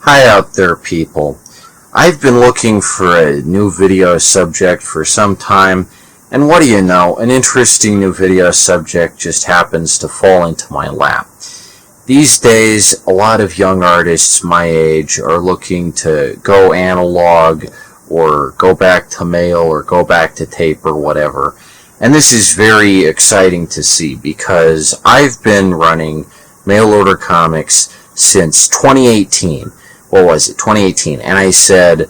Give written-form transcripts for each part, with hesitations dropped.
Hi out there, people. I've been looking for a new video subject for some time, and what do you know, an interesting new video subject just happens to fall into my lap. These days, a lot of young artists my age are looking to go analog, or go back to mail, or go back to tape, or whatever. And this is very exciting to see, because I've been running mail order comics since 2018. What was it? 2018. And I said,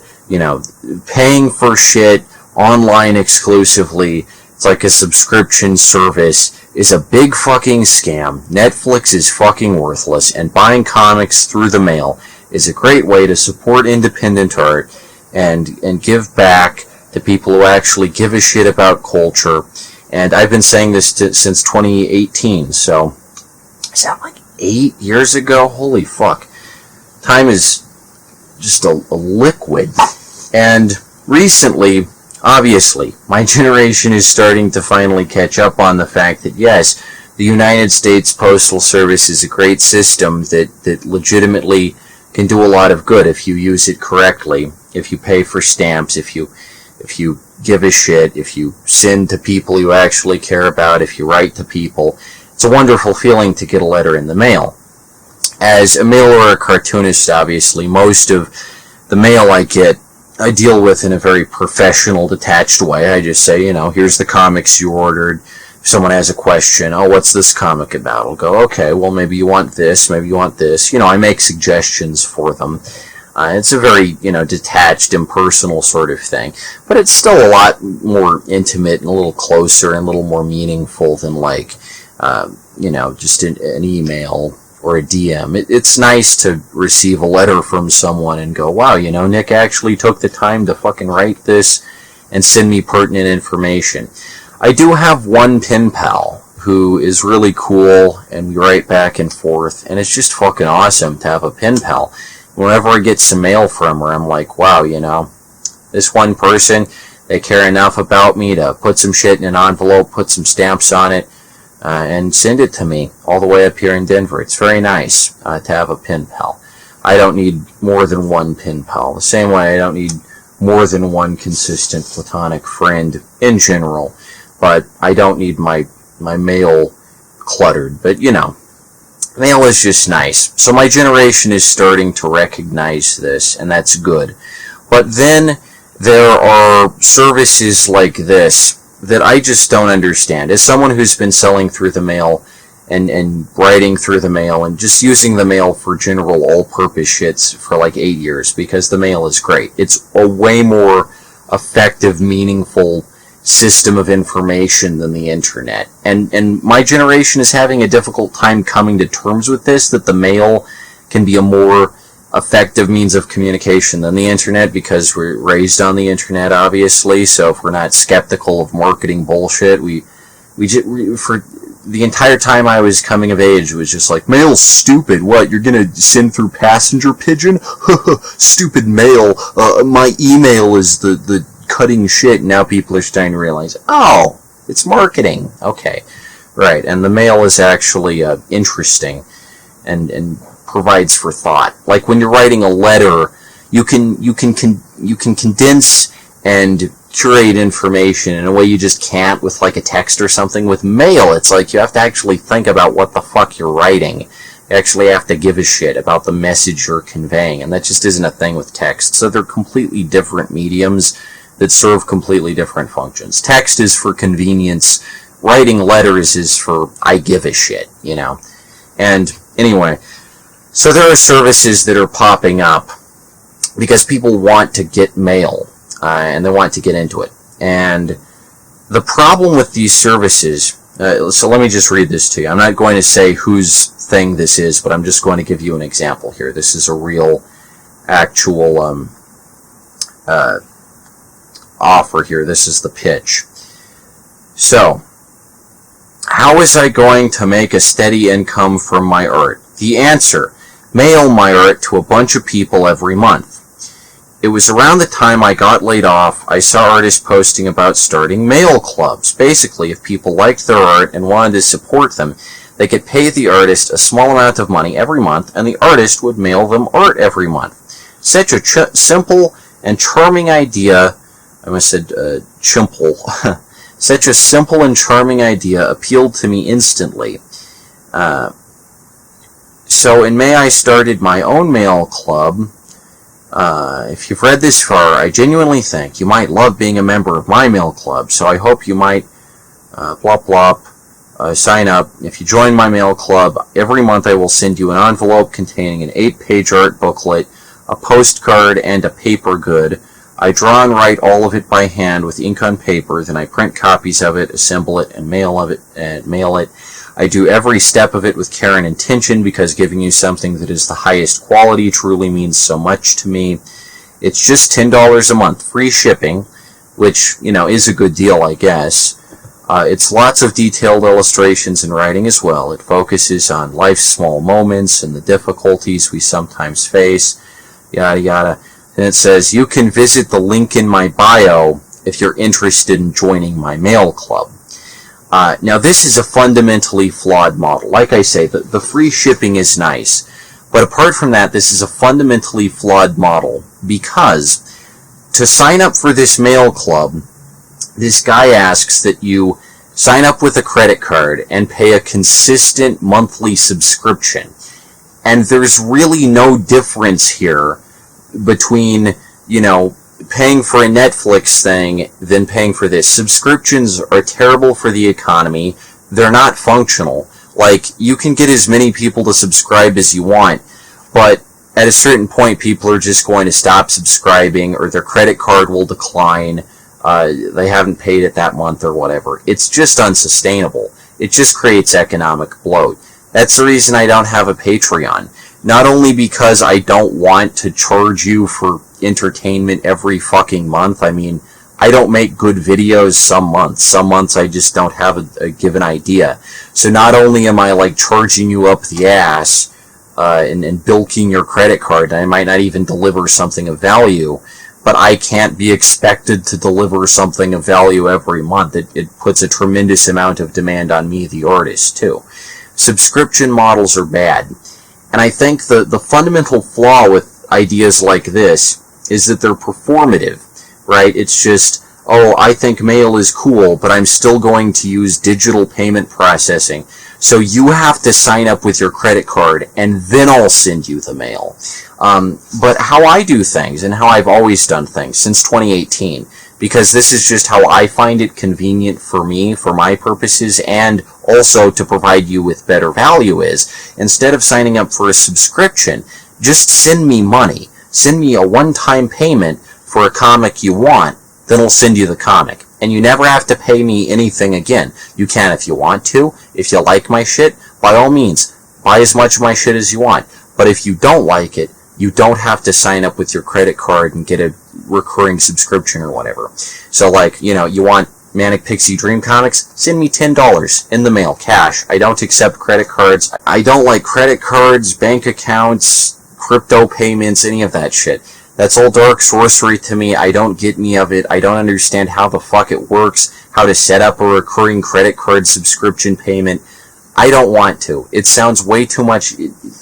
paying for shit online exclusively, it's like a subscription service, is a big fucking scam. Netflix is fucking worthless, and buying comics through the mail is a great way to support independent art and give back to people who actually give a shit about culture. And I've been saying this since 2018, so is that like 8 years ago? Holy fuck. Time is just a liquid. And recently, obviously, my generation is starting to finally catch up on the fact that, yes, the United States Postal Service is a great system that legitimately can do a lot of good if you use it correctly, if you pay for stamps, if you give a shit, if you send to people you actually care about, if you write to people. It's a wonderful feeling to get a letter in the mail. As a mail order cartoonist, obviously, most of the mail I get, I deal with in a very professional, detached way. I just say, here's the comics you ordered. If someone has a question, oh, what's this comic about? I'll go, okay, well, maybe you want this, maybe you want this. I make suggestions for them. It's a very, detached, impersonal sort of thing. But it's still a lot more intimate and a little closer and a little more meaningful than, just an email or a DM. It's nice to receive a letter from someone and go, wow, Nick actually took the time to fucking write this and send me pertinent information. I do have one pen pal who is really cool, and we write back and forth, and it's just fucking awesome to have a pen pal. Whenever I get some mail from her, I'm like, wow, this one person, they care enough about me to put some shit in an envelope, put some stamps on it, and send it to me all the way up here in Denver. It's very nice to have a pen pal. I don't need more than one pen pal. The same way I don't need more than one consistent platonic friend in general. But I don't need my mail cluttered. But, mail is just nice. So my generation is starting to recognize this, and that's good. But then there are services like this that I just don't understand. As someone who's been selling through the mail and writing through the mail and just using the mail for general all-purpose shits for like 8 years, because the mail is great. It's a way more effective, meaningful system of information than the internet. And my generation is having a difficult time coming to terms with this, that the mail can be a more effective means of communication than the internet, because we're raised on the internet, obviously. So if we're not skeptical of marketing bullshit, we for the entire time I was coming of age, it was just like, mail's stupid. What, you're gonna send through passenger pigeon? Stupid mail. My email is the cutting shit. Now people are starting to realize, oh, it's marketing. Okay, right. And the mail is actually interesting and provides for thought. Like when you're writing a letter, you can condense and curate information in a way you just can't with like a text or something. With mail, it's like you have to actually think about what the fuck you're writing. You actually have to give a shit about the message you're conveying, and that just isn't a thing with text. So they're completely different mediums that serve completely different functions. Text is for convenience. Writing letters is for I give a shit, And anyway, so there are services that are popping up because people want to get mail, and they want to get into it. And the problem with these services, so let me just read this to you. I'm not going to say whose thing this is, but I'm just going to give you an example here. This is a real, actual offer here. This is the pitch. So, how was I going to make a steady income from my art? The answer: mail my art to a bunch of people every month. It was around the time I got laid off, I saw artists posting about starting mail clubs. Basically, if people liked their art and wanted to support them, They could pay the artist a small amount of money every month, and the artist would mail them art every month. Such a simple and charming idea. I almost said chimple. Such a simple and charming idea appealed to me instantly. So in May I started my own mail club. If you've read this far, I genuinely think you might love being a member of my mail club, so I hope you might blop blop sign up. If you join my mail club, every month I will send you an envelope containing an 8-page art booklet, a postcard, and a paper good. I draw and write all of it by hand with ink on paper, then I print copies of it, assemble it, and mail it. I do every step of it with care and intention because giving you something that is the highest quality truly means so much to me. It's just $10 a month, free shipping, which, is a good deal, I guess. It's lots of detailed illustrations and writing as well. It focuses on life's small moments and the difficulties we sometimes face, yada yada. And it says, you can visit the link in my bio if you're interested in joining my mail club. Now, this is a fundamentally flawed model. Like I say, the free shipping is nice. But apart from that, this is a fundamentally flawed model because to sign up for this mail club, this guy asks that you sign up with a credit card and pay a consistent monthly subscription. And there's really no difference here between, paying for a Netflix thing than paying for this. Subscriptions are terrible for the economy. They're not functional. Like, you can get as many people to subscribe as you want, but at a certain point, people are just going to stop subscribing, or their credit card will decline. They haven't paid it that month or whatever. It's just unsustainable. It just creates economic bloat. That's the reason I don't have a Patreon. Not only because I don't want to charge you for entertainment every fucking month. I mean, I don't make good videos some months. Some months I just don't have a given idea. So not only am I charging you up the ass and bilking your credit card, I might not even deliver something of value, but I can't be expected to deliver something of value every month. It puts a tremendous amount of demand on me, the artist, too. Subscription models are bad. And I think the fundamental flaw with ideas like this is that they're performative, right? It's just, oh, I think mail is cool, but I'm still going to use digital payment processing. So you have to sign up with your credit card, and then I'll send you the mail. But how I do things, and how I've always done things since 2018, because this is just how I find it convenient for me, for my purposes, and also to provide you with better value, is instead of signing up for a subscription, just send me money. Send me a one-time payment for a comic you want, then I'll send you the comic. And you never have to pay me anything again. You can if you want to. If you like my shit, by all means, buy as much of my shit as you want. But if you don't like it, you don't have to sign up with your credit card and get a recurring subscription or whatever. So you want Manic Pixie Dream Comics? Send me $10 in the mail, cash. I don't accept credit cards. I don't like credit cards, bank accounts, crypto payments, any of that shit. That's all dark sorcery to me. I don't get any of it. I don't understand how the fuck it works, how to set up a recurring credit card subscription payment. I don't want to. It sounds way too much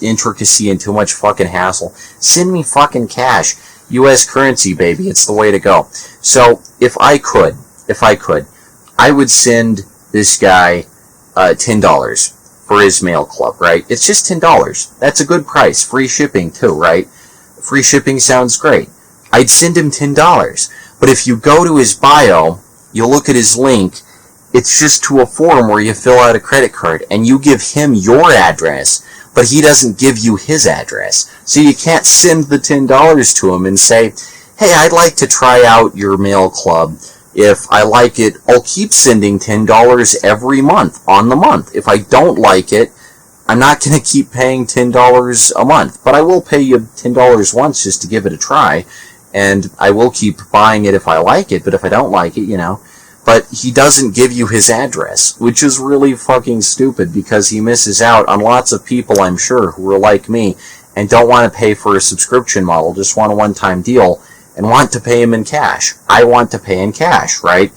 intricacy and too much fucking hassle. Send me fucking cash. US currency, baby. It's the way to go. So, if I could, I would send this guy $10 for his mail club, right? It's just $10. That's a good price. Free shipping, too, right? Free shipping sounds great. I'd send him $10. But if you go to his bio, you look at his link, it's just to a form where you fill out a credit card, and you give him your address, but he doesn't give you his address. So you can't send the $10 to him and say, hey, I'd like to try out your mail club. If I like it, I'll keep sending $10 every month on the month. If I don't like it, I'm not going to keep paying $10 a month. But I will pay you $10 once just to give it a try. And I will keep buying it if I like it. But if I don't like it, But he doesn't give you his address, which is really fucking stupid because he misses out on lots of people, I'm sure, who are like me and don't want to pay for a subscription model, just want a one-time deal and want to pay him in cash. I want to pay in cash, right?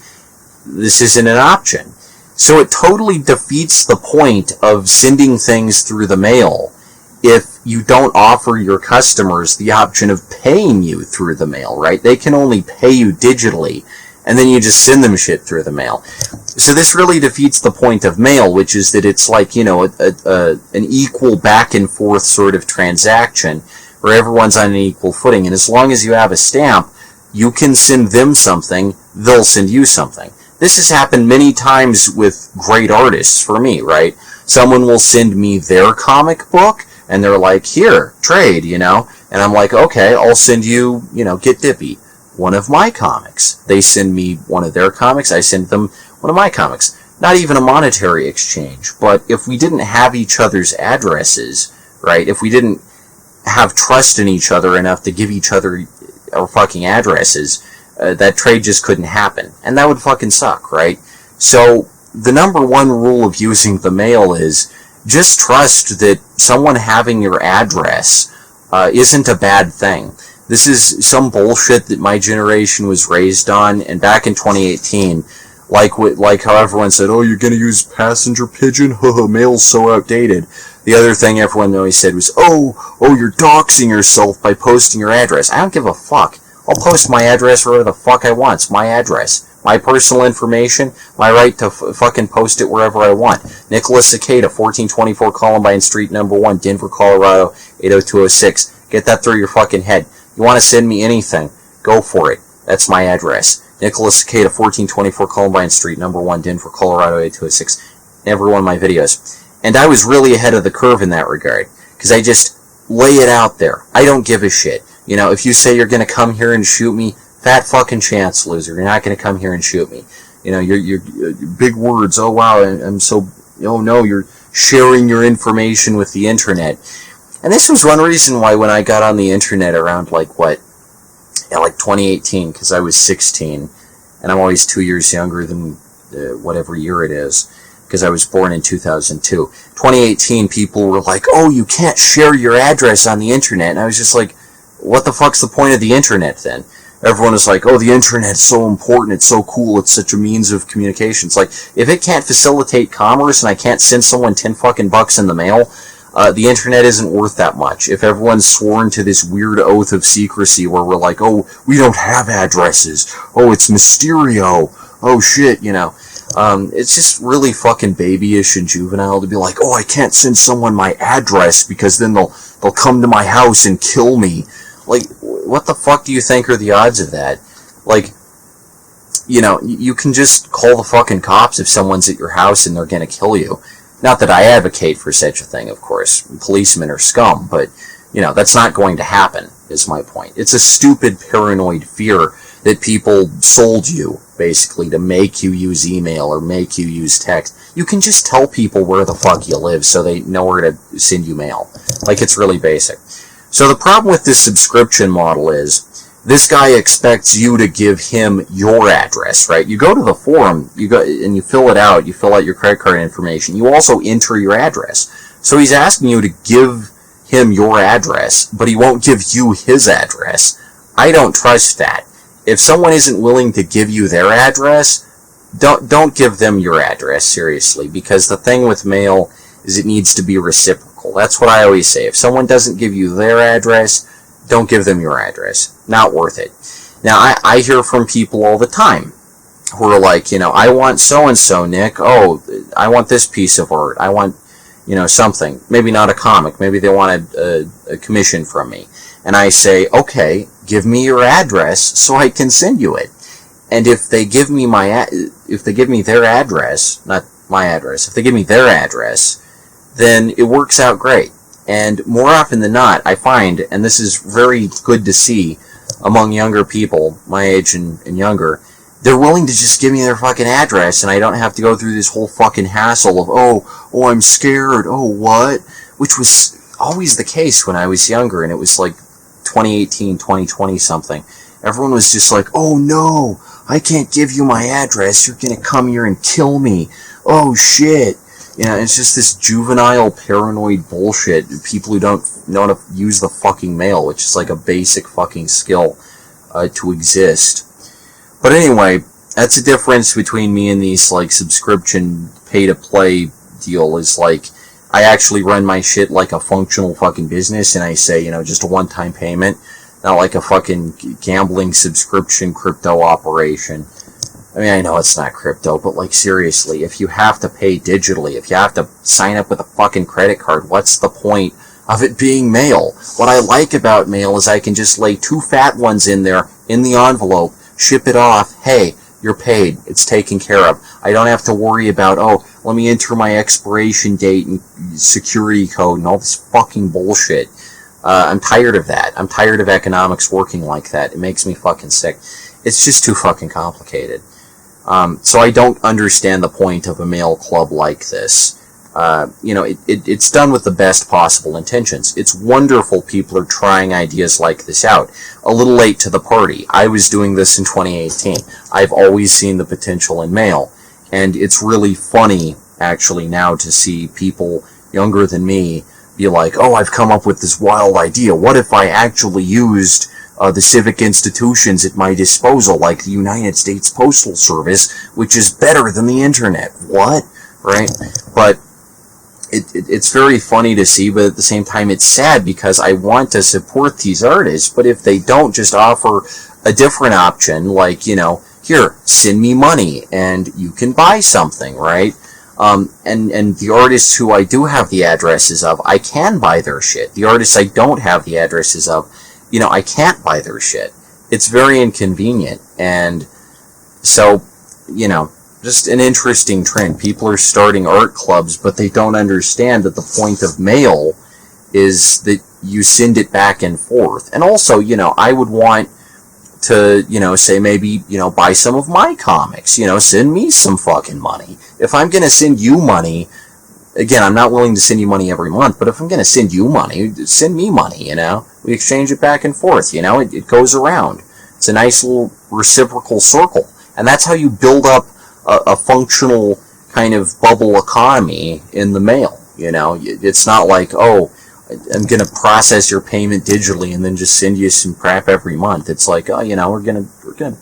This isn't an option. So it totally defeats the point of sending things through the mail if you don't offer your customers the option of paying you through the mail, right? They can only pay you digitally, and then you just send them shit through the mail. So this really defeats the point of mail, which is that it's like, you know, an equal back and forth sort of transaction where everyone's on an equal footing. And as long as you have a stamp, you can send them something, they'll send you something. This has happened many times with great artists for me, right? Someone will send me their comic book, and they're like, here, trade, you know? And I'm like, okay, I'll send you, you know, Get Dippy, one of my comics. They send me one of their comics, I send them one of my comics. Not even a monetary exchange, but if we didn't have each other's addresses, right? If we didn't have trust in each other enough to give each other our fucking addresses, that trade just couldn't happen. And that would fucking suck, right? So the number one rule of using the mail is just trust that someone having your address isn't a bad thing. This is some bullshit that my generation was raised on, and back in 2018, like how everyone said, oh, you're gonna use passenger pigeon? Mail's so outdated. The other thing everyone always said was, oh, you're doxing yourself by posting your address. I don't give a fuck. I'll post my address wherever the fuck I want. It's my address. My personal information, my right to fucking post it wherever I want. Nicholas Cicada, 1424 Columbine Street, number 1, Denver, Colorado, 80206. Get that through your fucking head. You want to send me anything, go for it. That's my address. Nicholas Cicada, 1424 Columbine Street, number 1, Denver, Colorado, 80206. Every one of my videos. And I was really ahead of the curve in that regard, because I just lay it out there. I don't give a shit. You know, if you say you're going to come here and shoot me, fat fucking chance, loser. You're not going to come here and shoot me. You know, you're big words. Oh, wow, I'm so... Oh, no, you're sharing your information with the internet. And this was one reason why when I got on the internet around, like 2018, because I was 16, and I'm always 2 years younger than whatever year it is, because I was born in 2002. 2018, people were like, oh, you can't share your address on the internet. And I was just like, what the fuck's the point of the internet then? Everyone is like, oh, the internet's so important, it's so cool, it's such a means of communication. It's like, if it can't facilitate commerce and I can't send someone 10 fucking bucks in the mail, the internet isn't worth that much. If everyone's sworn to this weird oath of secrecy where we're like, oh, we don't have addresses, oh, it's Mysterio, oh shit, you know. It's just really fucking babyish and juvenile to be like, oh, I can't send someone my address because then they'll come to my house and kill me. Like, what the fuck do you think are the odds of that? Like, you know, you can just call the fucking cops if someone's at your house and they're gonna kill you. Not that I advocate for such a thing, of course. Policemen are scum, but, you know, that's not going to happen, is my point. It's a stupid paranoid fear that people sold you, basically, to make you use email or make you use text. You can just tell people where the fuck you live so they know where to send you mail. Like, it's really basic. So the problem with this subscription model is, this guy expects you to give him your address, right? You go to the forum, you go and you fill it out, you fill out your credit card information, you also enter your address. So he's asking you to give him your address, but he won't give you his address. I don't trust that. If someone isn't willing to give you their address, don't give them your address, seriously, because the thing with mail is it needs to be reciprocal. That's what I always say. If someone doesn't give you their address, don't give them your address. Not worth it. Now, I hear from people all the time who are like, you know, I want so-and-so, Nick. Oh, I want this piece of art. I want, you know, something. Maybe not a comic. Maybe they want a commission from me. And I say, okay, give me your address so I can send you it. And if they give me their address, not my address, if they give me their address, then it works out great. And more often than not, I find, and this is very good to see among younger people, my age and younger, they're willing to just give me their fucking address, and I don't have to go through this whole fucking hassle of, oh, I'm scared, oh, what? Which was always the case when I was younger, and it was like 2018, 2020 something. Everyone was just like, oh no, I can't give you my address, you're gonna come here and kill me. Oh shit. You know, it's just this juvenile, paranoid bullshit. People who don't know how to use the fucking mail, which is like a basic fucking skill to exist. But anyway, that's the difference between me and these, like, subscription pay-to-play deal. Is like, I actually run my shit like a functional fucking business, and I say, just a one-time payment, not like a fucking gambling subscription crypto operation. I mean, I know it's not crypto, but like seriously, if you have to pay digitally, if you have to sign up with a fucking credit card, what's the point of it being mail? What I like about mail is I can just lay 2 fat ones in there, in the envelope, ship it off, hey, you're paid, it's taken care of. I don't have to worry about, oh, let me enter my expiration date and security code and all this fucking bullshit. I'm tired of that. I'm tired of economics working like that. It makes me fucking sick. It's just too fucking complicated. So I don't understand the point of a mail club like this. It's done with the best possible intentions. It's wonderful people are trying ideas like this out. A little late to the party. I was doing this in 2018. I've always seen the potential in mail. And it's really funny, actually, now to see people younger than me be like, oh, I've come up with this wild idea. What if I actually used the civic institutions at my disposal, like the United States Postal Service, which is better than the internet? What? Right? But it's very funny to see, but at the same time it's sad because I want to support these artists, but if they don't just offer a different option, like, here, send me money and you can buy something, right? And the artists who I do have the addresses of, I can buy their shit. The artists I don't have the addresses of, I can't buy their shit. It's very inconvenient, and so, just an interesting trend. People are starting art clubs, but they don't understand that the point of mail is that you send it back and forth. And also, I would want to, say maybe, buy some of my comics, send me some fucking money. If I'm going to send you money, again, I'm not willing to send you money every month, but if I'm going to send you money, send me money, We exchange it back and forth, it goes around. It's a nice little reciprocal circle. And that's how you build up a functional kind of bubble economy in the mail, It's not like, oh, I'm going to process your payment digitally and then just send you some crap every month. It's like, oh, we're going to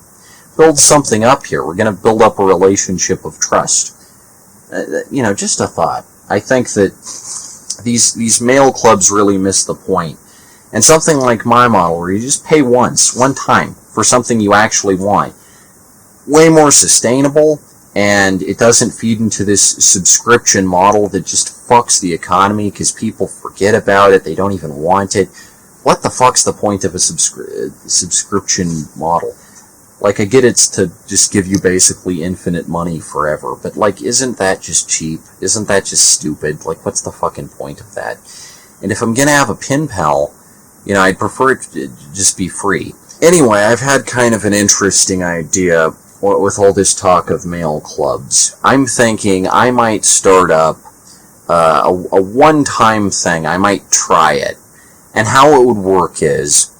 build something up here. We're going to build up a relationship of trust. Just a thought. I think that these mail clubs really miss the point. And something like my model, where you just pay one time, for something you actually want, way more sustainable, and it doesn't feed into this subscription model that just fucks the economy because people forget about it, they don't even want it. What the fuck's the point of a subscription model? Like, I get it's to just give you basically infinite money forever, but like, isn't that just cheap? Isn't that just stupid? Like, what's the fucking point of that? And if I'm gonna have a pen pal, I'd prefer it to just be free. Anyway, I've had kind of an interesting idea with all this talk of mail clubs. I'm thinking I might start up a one-time thing. I might try it. And how it would work is,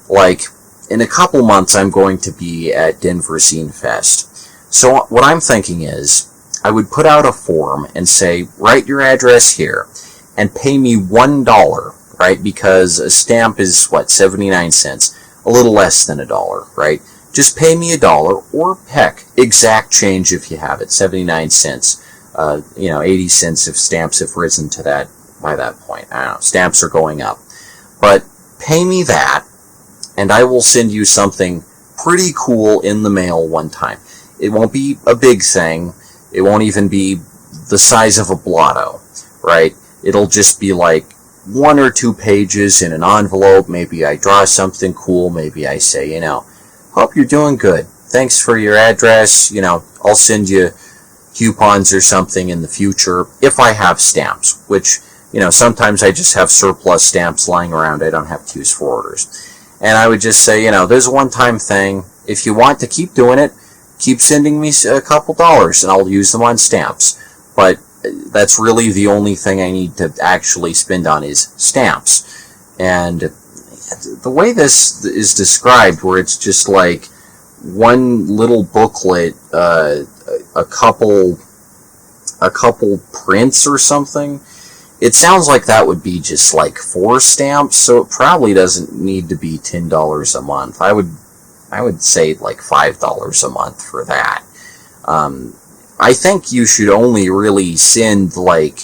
like, in a couple months I'm going to be at Denver Scene Fest. So what I'm thinking is, I would put out a form and say, write your address here, and pay me $1, right? Because a stamp is, 79 cents? A little less than $1, right? Just pay me $1, or heck, exact change if you have it, 79 cents. 80 cents if stamps have risen to that by that point. I don't know, stamps are going up. But pay me that, and I will send you something pretty cool in the mail one time. It won't be a big thing. It won't even be the size of a blotto, right? It'll just be like 1 or 2 pages in an envelope. Maybe I draw something cool. Maybe I say, hope you're doing good. Thanks for your address. I'll send you coupons or something in the future if I have stamps, which, sometimes I just have surplus stamps lying around I don't have to use for orders. And I would just say, there's a one-time thing. If you want to keep doing it, keep sending me a couple dollars and I'll use them on stamps. But that's really the only thing I need to actually spend on is stamps. And the way this is described, where it's just like one little booklet, a couple prints or something, it sounds like that would be just like 4 stamps, so it probably doesn't need to be $10 a month. I would say like $5 a month for that. I think you should only really send like,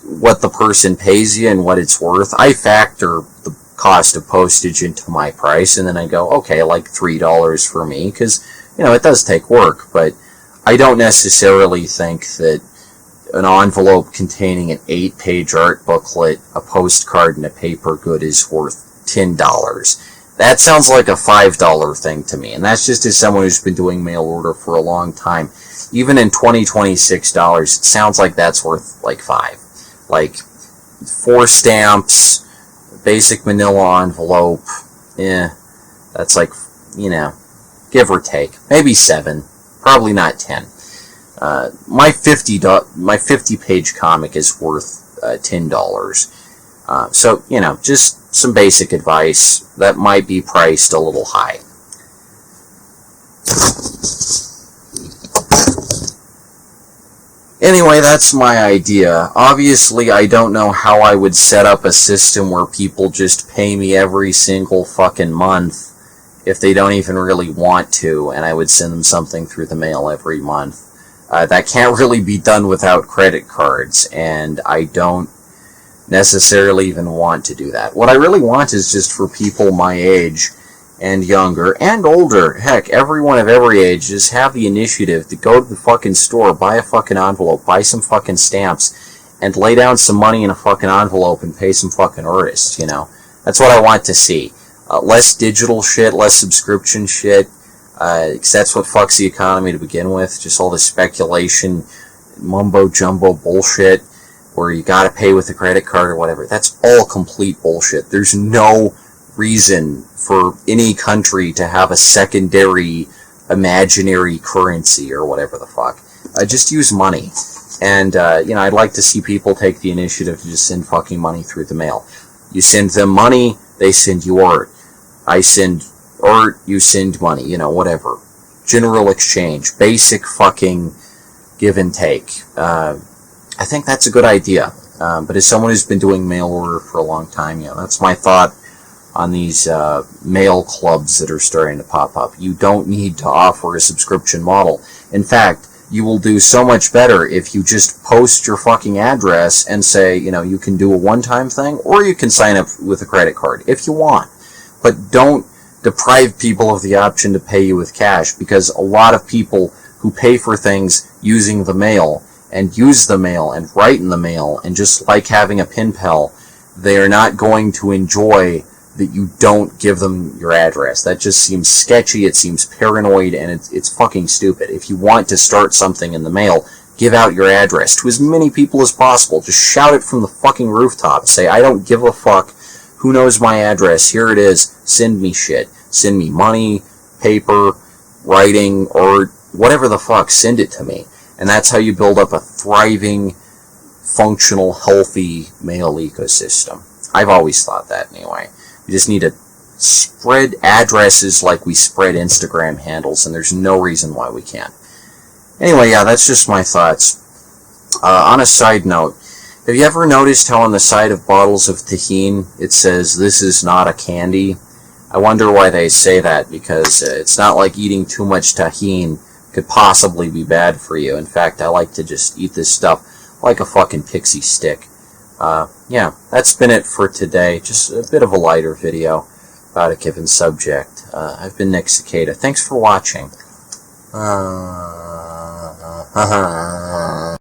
what the person pays you and what it's worth. I factor the cost of postage into my price, and then I go, okay, like $3 for me, because, it does take work, but I don't necessarily think that an envelope containing an 8-page art booklet, a postcard, and a paper good is worth $10. That sounds like a $5 thing to me, and that's just as someone who's been doing mail order for a long time. Even in $26, it sounds like that's worth like $5. Like 4 stamps, basic manila envelope, that's like, give or take, maybe 7, probably not 10. My 50-page comic is worth $10. So, just some basic advice that might be priced a little high. Anyway, that's my idea. Obviously, I don't know how I would set up a system where people just pay me every single fucking month if they don't even really want to, and I would send them something through the mail every month. That can't really be done without credit cards, and I don't necessarily even want to do that. What I really want is just for people my age and younger and older, heck, everyone of every age, just have the initiative to go to the fucking store, buy a fucking envelope, buy some fucking stamps, and lay down some money in a fucking envelope and pay some fucking artists, That's what I want to see. Less digital shit, less subscription shit, because that's what fucks the economy to begin with. Just all the speculation, mumbo-jumbo bullshit, where you gotta pay with a credit card or whatever. That's all complete bullshit. There's no reason for any country to have a secondary imaginary currency or whatever the fuck. Just use money. And, I'd like to see people take the initiative to just send fucking money through the mail. You send them money, they send you art. I send art, you send money, whatever. General exchange. Basic fucking give and take. I think that's a good idea. But as someone who's been doing mail order for a long time, that's my thought on these mail clubs that are starting to pop up. You don't need to offer a subscription model. In fact, you will do so much better if you just post your fucking address and say, you can do a one-time thing, or you can sign up with a credit card if you want. But don't deprive people of the option to pay you with cash, because a lot of people who pay for things using the mail and use the mail and write in the mail and just like having a pen pal, they are not going to enjoy that you don't give them your address. That just seems sketchy, it seems paranoid, and it's fucking stupid. If you want to start something in the mail, give out your address to as many people as possible. Just shout it from the fucking rooftop. Say, I don't give a fuck who knows my address. Here it is. Send me shit. Send me money, paper, writing, or whatever the fuck. Send it to me. And that's how you build up a thriving, functional, healthy mail ecosystem. I've always thought that anyway. We just need to spread addresses like we spread Instagram handles, and there's no reason why we can't. Anyway, that's just my thoughts. On a side note, have you ever noticed how on the side of bottles of Tajín it says, "This is not a candy"? I wonder why they say that, because it's not like eating too much Tajín could possibly be bad for you. In fact, I like to just eat this stuff like a fucking pixie stick. That's been it for today. Just a bit of a lighter video about a given subject. I've been Nick Cicada. Thanks for watching.